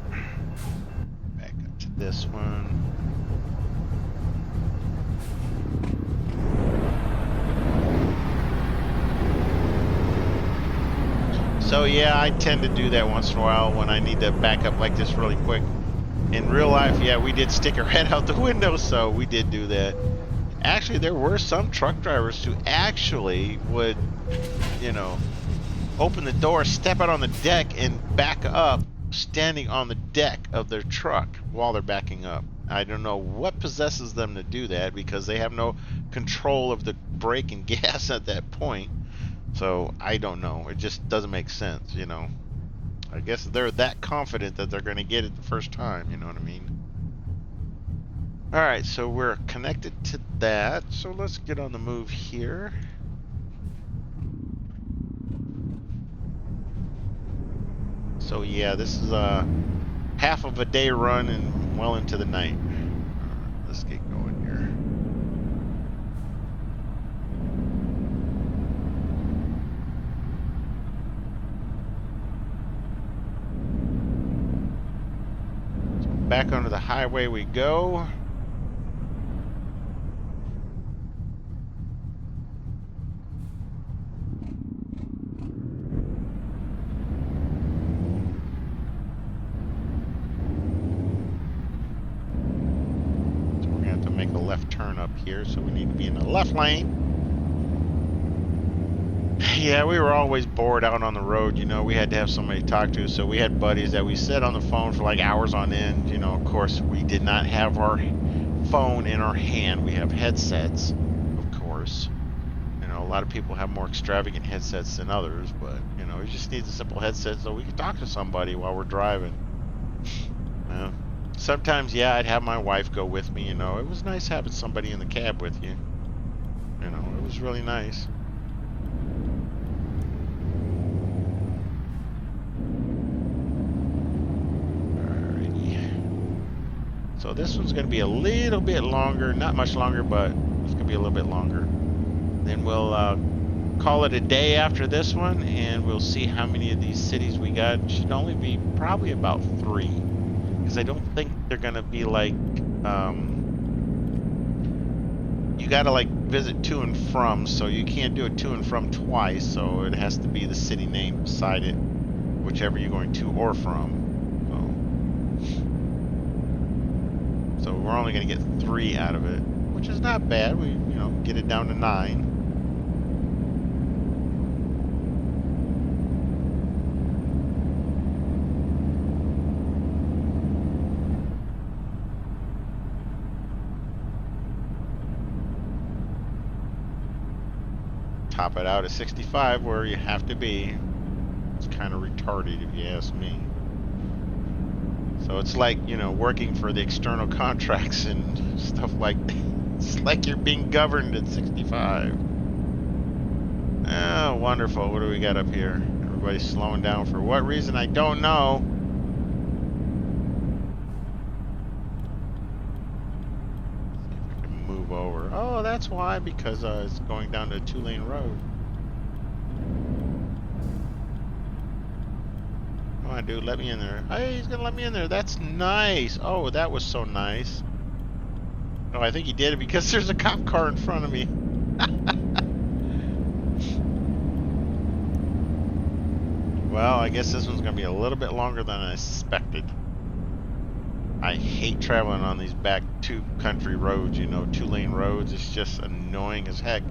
Back up to this one. So yeah, I tend to do that once in a while when I need to back up like this really quick. In real life, yeah, we did stick our head out the window, so we did do that. Actually, there were some truck drivers who actually would, you know, open the door, step out on the deck, and back up standing on the deck of their truck while they're backing up. I don't know what possesses them to do that because they have no control of the brake and gas at that point. So, I don't know. It just doesn't make sense, you know. I guess they're that confident that they're going to get it the first time, you know what I mean? Alright, so we're connected to that. So let's get on the move here. So yeah, this is a half of a day run and well into the night. Let's get going here. Back onto the highway we go. So we're going to have to make a left turn up here, so we need to be in the left lane. Yeah, we were always bored out on the road, you know, we had to have somebody to talk to, so we had buddies that we sat on the phone for like hours on end, you know. Of course, we did not have our phone in our hand, we have headsets, of course. You know, a lot of people have more extravagant headsets than others, but, you know, we just need a simple headset so we can talk to somebody while we're driving. Sometimes, yeah, I'd have my wife go with me, you know, it was nice having somebody in the cab with you. You know, it was really nice. So this one's going to be a little bit longer, not much longer, but it's going to be a little bit longer. Then we'll call it a day after this one, and we'll see how many of these cities we got. It should only be probably about 3, because I don't think they're going to be like you got to like visit to and from, so you can't do it to and from twice, so it has to be the city name beside it, whichever you're going to or from. So we're only going to get 3 out of it, which is not bad. We, get it down to 9. Top it out at 65 where you have to be. It's kind of retarded if you ask me. So it's like, working for the external contracts and stuff like that. It's like you're being governed at 65. Oh, wonderful. What do we got up here? Everybody's slowing down for what reason? I don't know. See if I can move over. Oh, that's why, because it's going down to a 2-lane road. Come on, dude, let me in there. Hey, he's gonna let me in there. That's nice. Oh, that was so nice. Oh, I think he did it because there's a cop car in front of me. Well, I guess this one's gonna be a little bit longer than I suspected. I hate traveling on these back 2 country roads, 2-lane roads. It's just annoying as heck.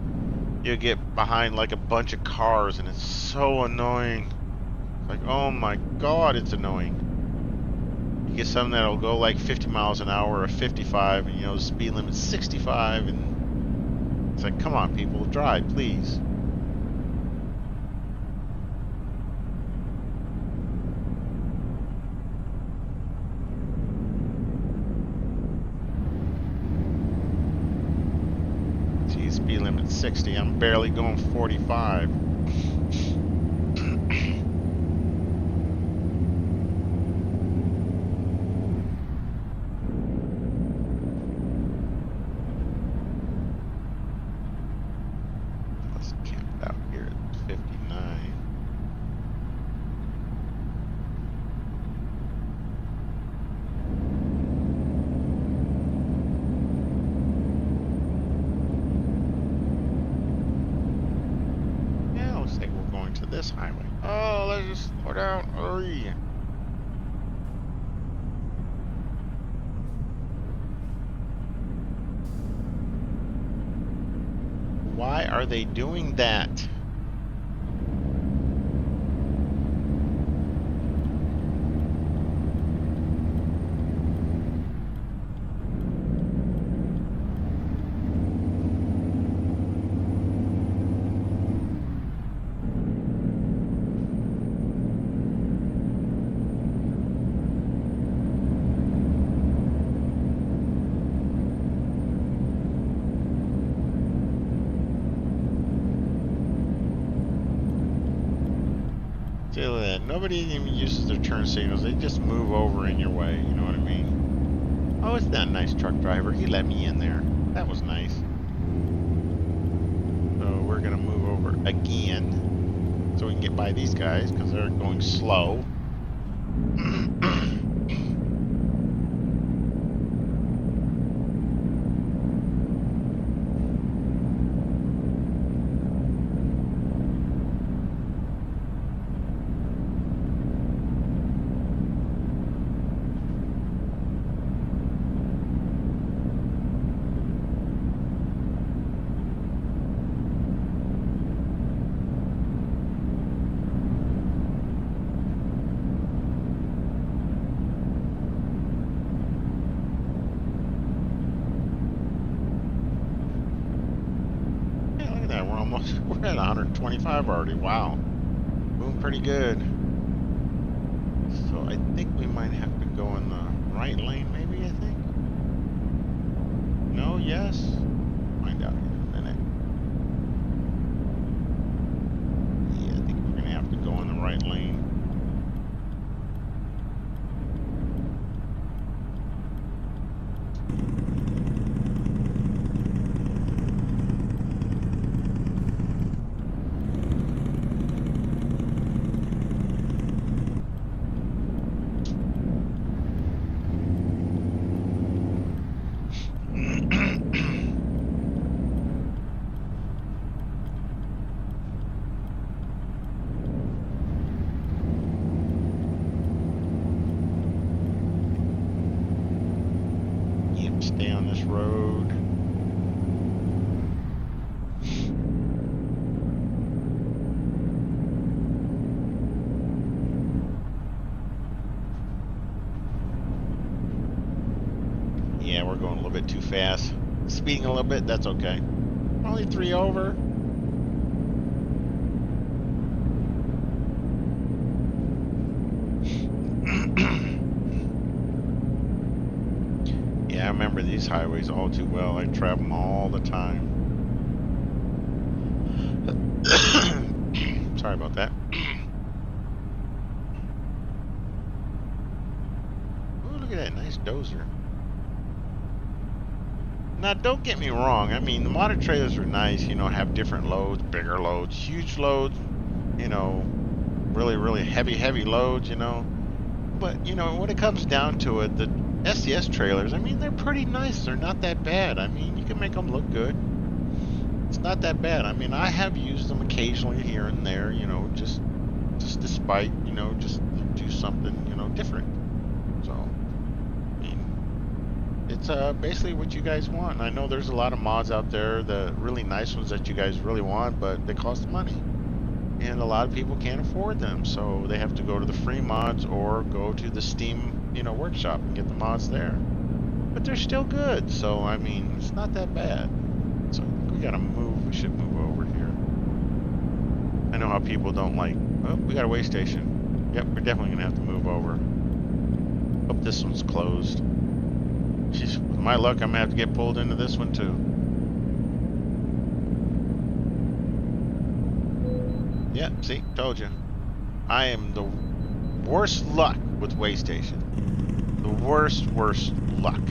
You get behind like a bunch of cars and it's so annoying. Like, oh my god, it's annoying. You get some that'll go like 50 miles an hour or 55, and the speed limit's 65, and it's like, come on, people, drive, please. Gee, speed limit's 60. I'm barely going 45. This highway. Oh, let's just slow down. Hurry. Why are they doing that? Nobody even uses their turn signals. They just move over in your way. You know what I mean? Oh, it's that nice truck driver. He let me in there. That was nice. So we're going to move over again so we can get by these guys because they're going slow. We're at 125 already. Wow. Moving pretty good. So I think we might have to go in the right lane, maybe, I think. No, yes? Find out here in a minute. Yeah, I think we're going to have to go in the right lane. this road. Yeah, we're going a little bit too fast. Speeding a little bit, that's okay. Only 3 over. Yeah, I remember these highways all too well. I travel them all the time. Sorry about that. Ooh, look at that nice dozer. Now, don't get me wrong. I mean, the modded trailers are nice, you know, have different loads, bigger loads, huge loads, you know, really, really heavy loads, you know. But, you know, when it comes down to it, the SCS trailers, I mean, they're pretty nice. They're not that bad. I mean, you can make them look good. It's not that bad. I mean, I have used them occasionally here and there, you know, just despite, you know, just do something, you know, different. So, I mean, it's basically what you guys want. And I know there's a lot of mods out there, the really nice ones that you guys really want, but they cost money. And a lot of people can't afford them, so they have to go to the free mods or go to the Steam, you know, workshop and get the mods there. But they're still good, so I mean, it's not that bad. So we gotta move. We should move over here. I know how people don't like. Oh, we got a way station. Yep, we're definitely gonna have to move over. Hope this one's closed. Jeez, with my luck, I'm gonna have to get pulled into this one too. Yeah, see, told you. I am the worst luck with way station. The worst luck.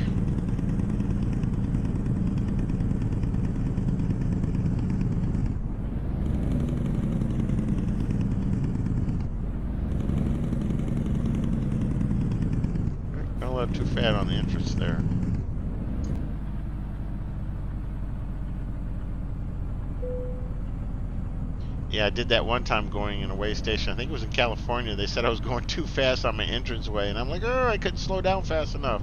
Got a little too fat on the entrance there. Yeah, I did that one time going in a way station. I think it was in California. They said I was going too fast on my entranceway, and I'm like, oh, I couldn't slow down fast enough.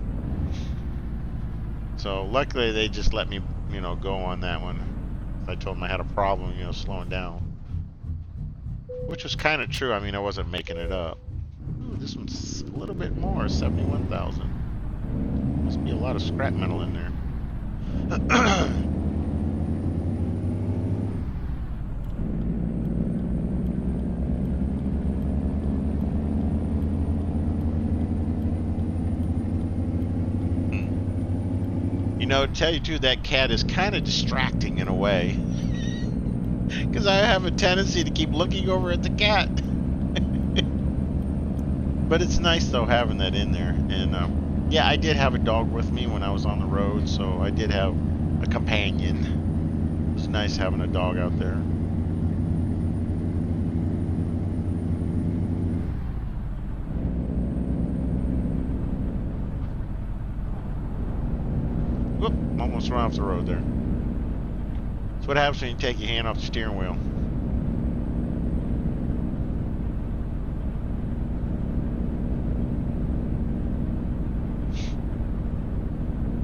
So luckily, they just let me, you know, go on that one. I told them I had a problem, you know, slowing down, which was kind of true. I mean, I wasn't making it up. Ooh, this one's a little bit more, 71,000. Must be a lot of scrap metal in there. You know, to tell you too, that cat is kind of distracting in a way. Because I have a tendency to keep looking over at the cat. But it's nice, though, having that in there. And, yeah, I did have a dog with me when I was on the road, so I did have a companion. It was nice having a dog out there. Whoop, almost run off the road there. That's what happens when you take your hand off the steering wheel.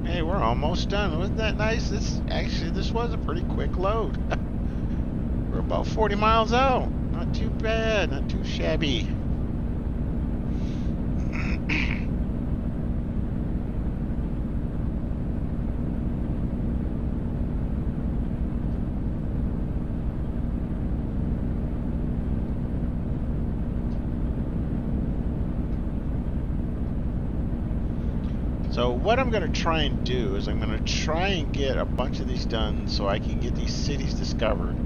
Hey, we're almost done. Wasn't that nice? This was a pretty quick load. We're about 40 miles out. Not too bad, not too shabby. So what I'm going to try and do is I'm going to try and get a bunch of these done so I can get these cities discovered.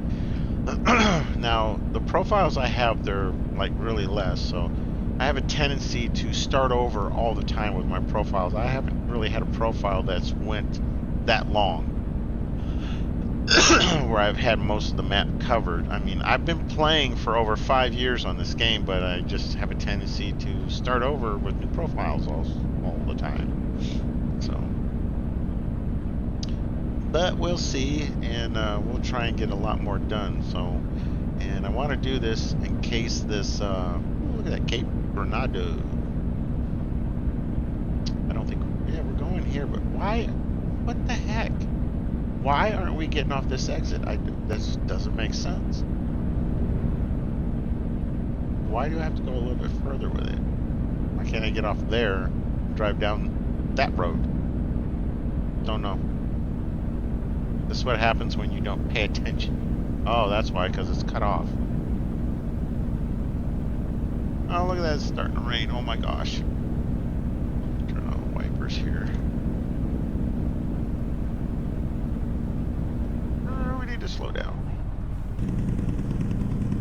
Now, the profiles I have, they're like really less, so I have a tendency to start over all the time with my profiles. I haven't really had a profile that's went that long where I've had most of the map covered. I mean, I've been playing for over 5 years on this game, but I just have a tendency to start over with new profiles all the time. So, but we'll see, and we'll try and get a lot more done. So, and I want to do this in case this, look at that Cape Bernardo. I don't think, yeah, we're going here, but why What the heck? Why aren't we getting off this exit? This doesn't make sense. Why do I have to go a little bit further with it? Why can't I get off there and drive down that road? Don't know. This is what happens when you don't pay attention. Oh, that's why, because it's cut off. Oh, look at that, it's starting to rain. Oh my gosh. Turn on the wipers here. We need to slow down.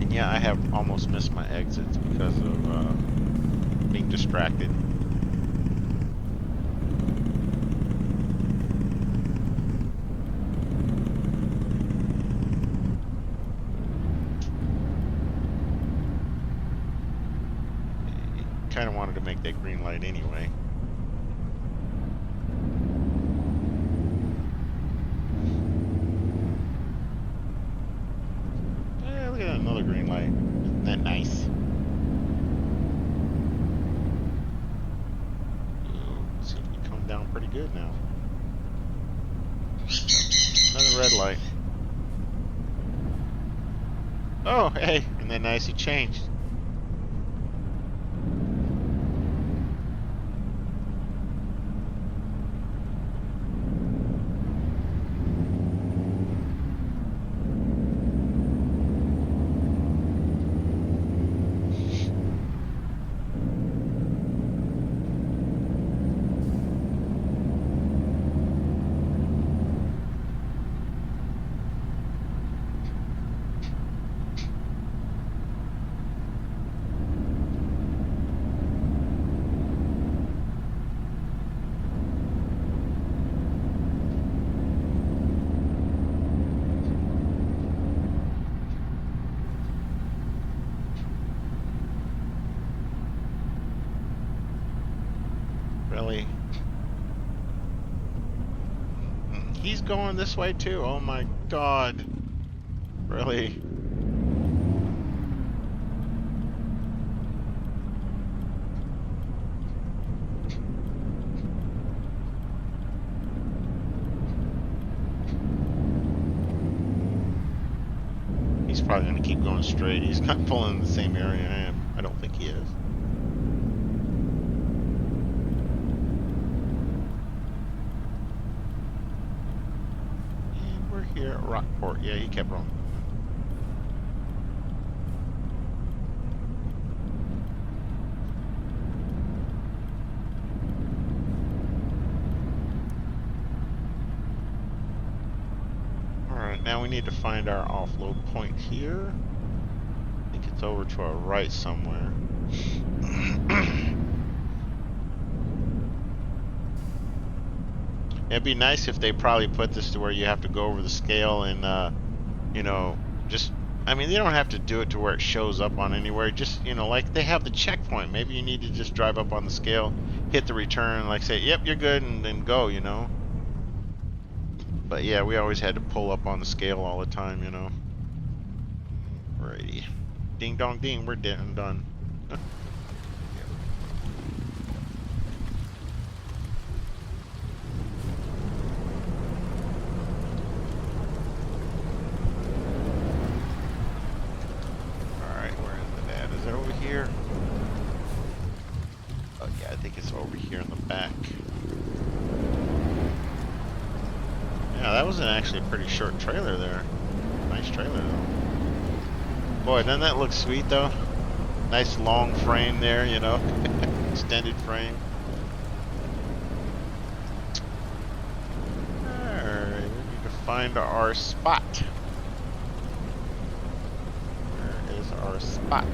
And yeah, I have almost missed my exits because of being distracted. Kind of wanted to make that green light anyway. Yeah, look at that, another green light. Isn't that nice? Ooh, seems to be coming down pretty good now. Another red light. Oh, hey, isn't that nice? He changed. Really? He's going this way too. Oh my god. Really? He's probably going to keep going straight. He's not pulling in the same area I am. I don't think he is. And we're here at Rockport. Yeah, he kept rolling. Alright, now we need to find our offload point here. I think it's over to our right somewhere. It'd be nice if they probably put this to where you have to go over the scale and, you know, just, I mean, they don't have to do it to where it shows up on anywhere. Just, you know, like they have the checkpoint. Maybe you need to just drive up on the scale, hit the return, like say, yep, you're good, and then go, you know. But yeah, we always had to pull up on the scale all the time, you know. Alrighty. Ding dong ding, we're done. Alright, where is the dad? Is it over here? Oh yeah, I think it's over here in the back. Yeah, that was actually a pretty short trailer there. Nice trailer though. Boy, doesn't that look sweet though? Nice long frame there, you know, extended frame. Alright, we need to find our spot. Where is our spot?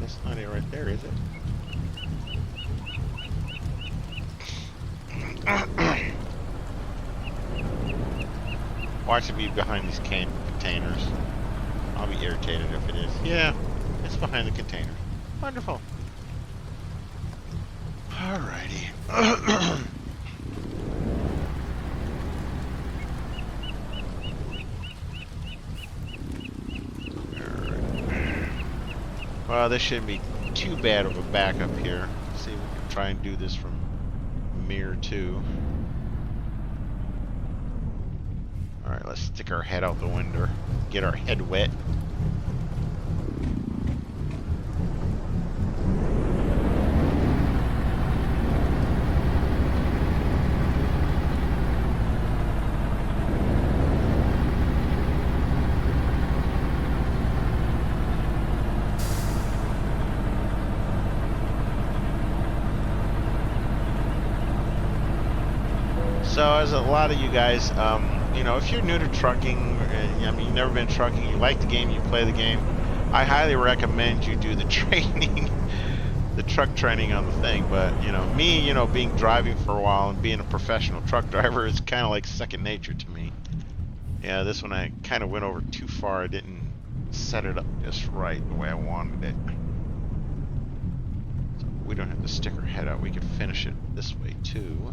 That's not it right there, is it? Watch it be behind these containers. I'll be irritated if it is. Yeah, it's behind the container. Wonderful. Alrighty. Alright. Well, this shouldn't be too bad of a backup here. Let's see if we can try and do this from Mirror 2. Alright, let's stick our head out the window. Get our head wet. So, as a lot of you guys, you know, if you're new to trucking, I mean, you've never been trucking, you like the game, you play the game, I highly recommend you do the training, the truck training on the thing. But, you know, me, you know, driving for a while and being a professional truck driver is kind of like second nature to me. Yeah, this one I kind of went over too far. I didn't set it up just right the way I wanted it. So we don't have to stick our head out. We can finish it this way too.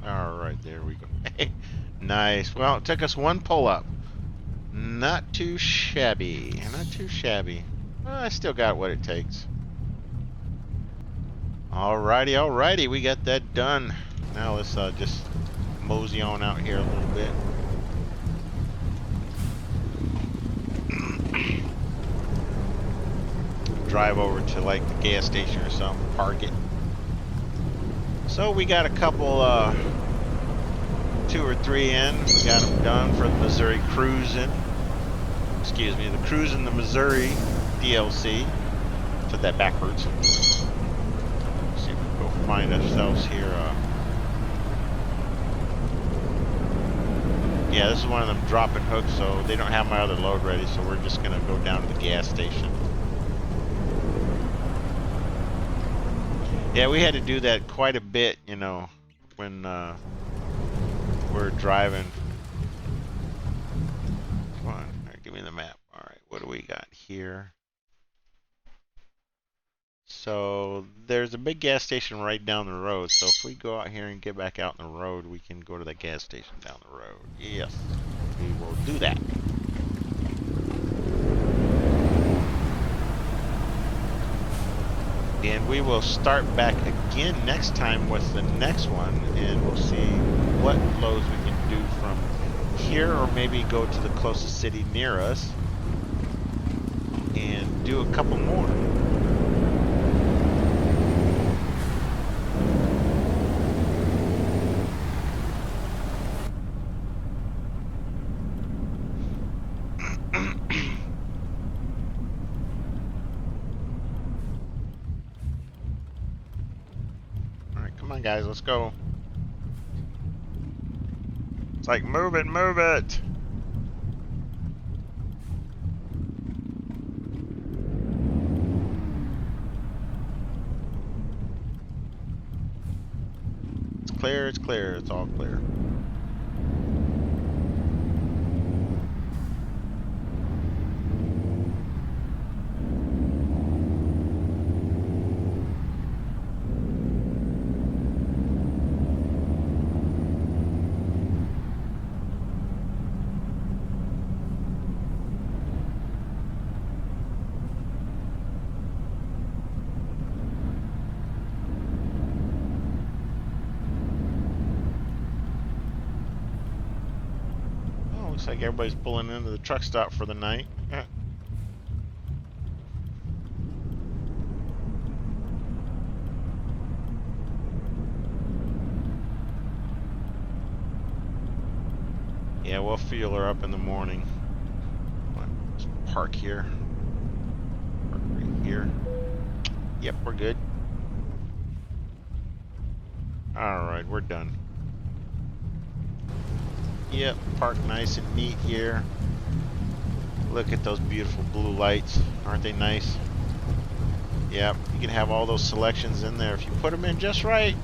Alright, there we go. Nice. Well, it took us one pull-up. Not too shabby. Not too shabby. Well, I still got what it takes. Alrighty, alrighty. We got that done. Now let's just mosey on out here a little bit. Drive over to like the gas station or something. Park it. So we got a couple, 2 or 3 in. We got them done for the Missouri Cruising. Excuse me, the Cruising the Missouri DLC. Said that backwards. Let's see if we can go find ourselves here. Yeah, this is one of them dropping hooks, so they don't have my other load ready, so we're just going to go down to the gas station. Yeah, we had to do that quite a bit, you know, when we're driving. Come on, all right, give me the map. All right, what do we got here? So there's a big gas station right down the road. So if we go out here and get back out in the road, we can go to the gas station down the road. Yes, we will do that. And we will start back again next time with the next one, and we'll see what loads we can do from here, or maybe go to the closest city near us and do a couple more. Come on, guys, let's go. It's like, move it, move it. It's clear, it's clear, it's all clear. Looks like everybody's pulling into the truck stop for the night. Yeah, we'll fuel her up in the morning. Let's park here. Park right here. Yep, we're good. Alright, we're done. Yep, park nice and neat here. Look at those beautiful blue lights. Aren't they nice? Yep, you can have all those selections in there if you put them in just right.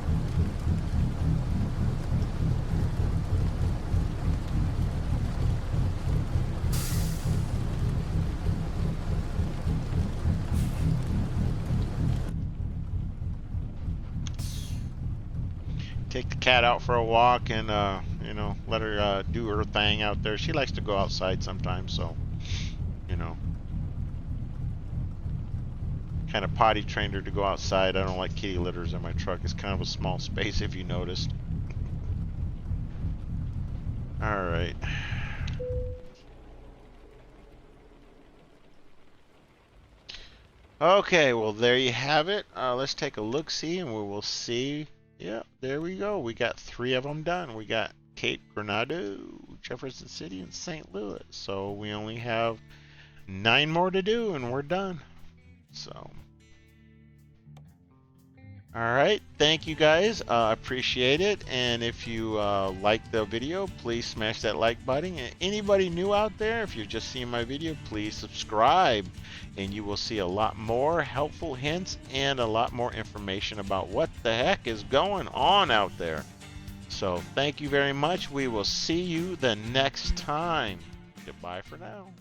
take the cat out for a walk and you know, let her do her thing out there. She likes to go outside sometimes, so you know, kind of potty trained her to go outside. I don't like kitty litters in my truck. It's kind of a small space, if you noticed. All right. Okay, well, there you have it. Let's take a look-see, and we will see. Yeah, there we go. We got 3 of them done. We got Cape Granado, Jefferson City, and St. Louis. So we only have 9 more to do, and we're done. So, all right. Thank you, guys. Appreciate it. And if you like the video, please smash that like button. And anybody new out there, if you're just seeing my video, please subscribe. And you will see a lot more helpful hints and a lot more information about what the heck is going on out there. So thank you very much. We will see you the next time. Goodbye for now.